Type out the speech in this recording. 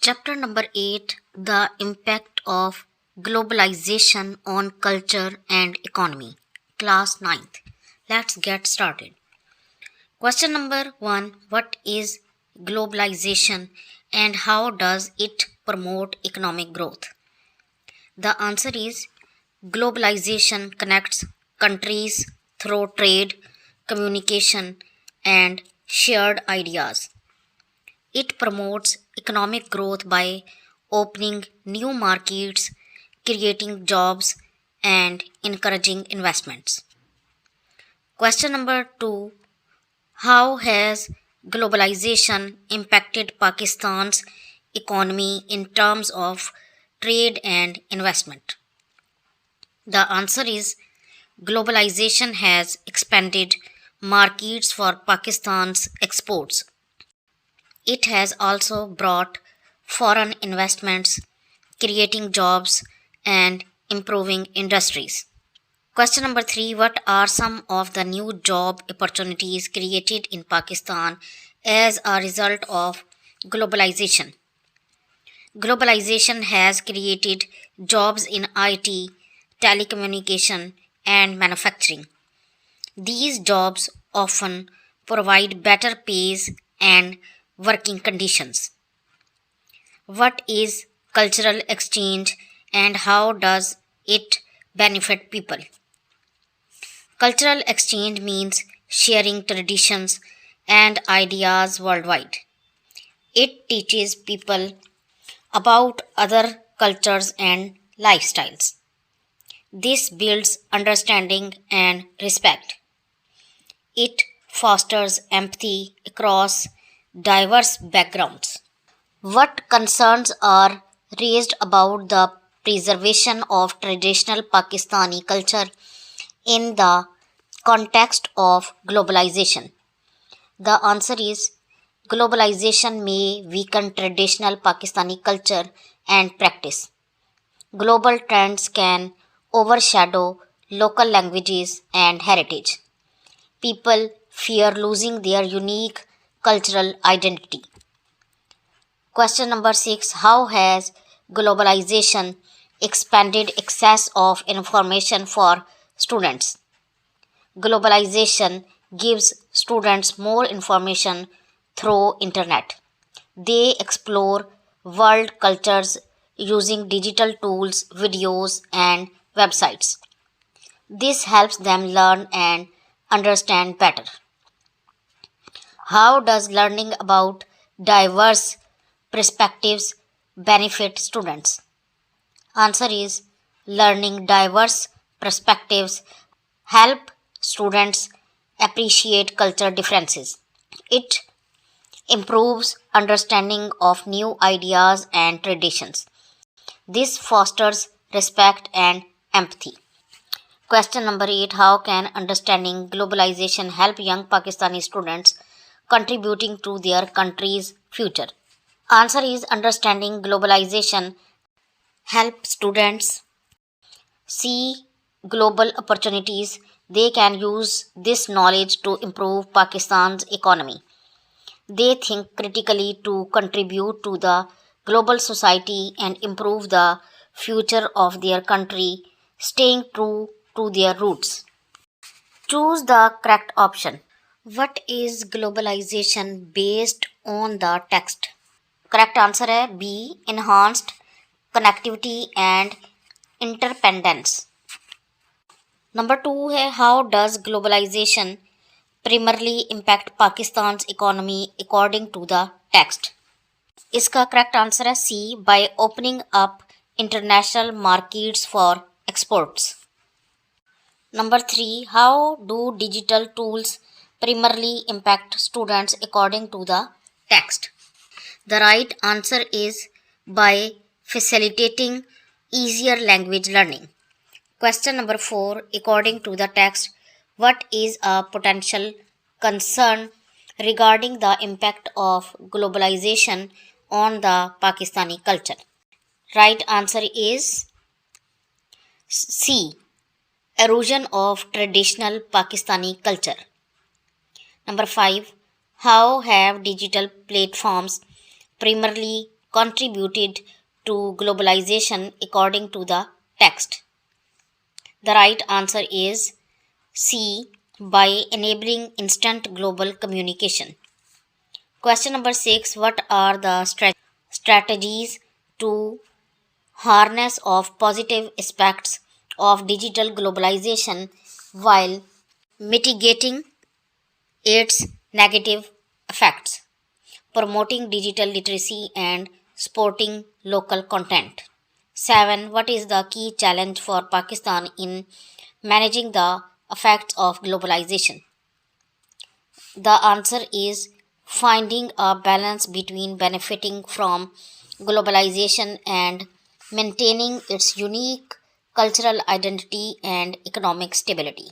Chapter number 8: The Impact of Globalization on Culture and Economy. Class 9th. Let's get started. Question number 1: What is globalization and how does it promote economic growth? The answer is globalization connects countries through trade, communication, and shared ideas. It promotes economic growth by opening new markets, creating jobs, and encouraging investments. Question number 2: How has globalization impacted Pakistan's economy in terms of trade and investment? The answer is globalization has expanded markets for Pakistan's exports. It has also brought foreign investments, creating jobs and improving industries. Question number 3: What are some of the new job opportunities created in Pakistan as a result of globalization? Globalization has created jobs in IT, telecommunication, and manufacturing. These jobs often provide better pays and working conditions. What is cultural exchange and how does it benefit people? Cultural exchange means sharing traditions and ideas worldwide. It teaches people about other cultures and lifestyles. This builds understanding and respect. It fosters empathy across diverse backgrounds. What concerns are raised about the preservation of traditional Pakistani culture in the context of globalization? The answer is globalization may weaken traditional Pakistani culture and practice. Global trends can overshadow local languages and heritage. People fear losing their unique cultural identity. Question number 6: How has globalization expanded access of information for students? Globalization gives students more information through internet. They explore world cultures using digital tools, videos, and websites. This helps them learn and understand better. How does learning about diverse perspectives benefit students? Answer is learning diverse perspectives help students appreciate culture differences. It improves understanding of new ideas and traditions. This fosters respect and empathy. Question number 8: How can understanding globalization help young Pakistani students contributing to their country's future? Answer is understanding globalization help students see global opportunities. They can use this knowledge to improve Pakistan's economy. They think critically to contribute to the global society and improve the future of their country, staying true to their roots. Choose the correct option. What is globalization based on the text? Correct answer है B. Enhanced connectivity and interdependence. Number 2 है how does globalization primarily impact Pakistan's economy according to the text. इसका correct answer है C. By opening up international markets for exports. Number 3 how do digital tools primarily impact students according to the text. The right answer is by facilitating easier language learning. Question number 4: According to the text, what is a potential concern regarding the impact of globalization on the Pakistani culture? Right answer is C. Erosion of traditional Pakistani culture. Number 5. How have digital platforms primarily contributed to globalization according to the text? The right answer is C. By enabling instant global communication. Question number 6. What are the strategies to harness of positive aspects of digital globalization while mitigating its negative effects, promoting digital literacy and supporting local content? 7. What is the key challenge for Pakistan in managing the effects of globalization? The answer is finding a balance between benefiting from globalization and maintaining its unique cultural identity and economic stability.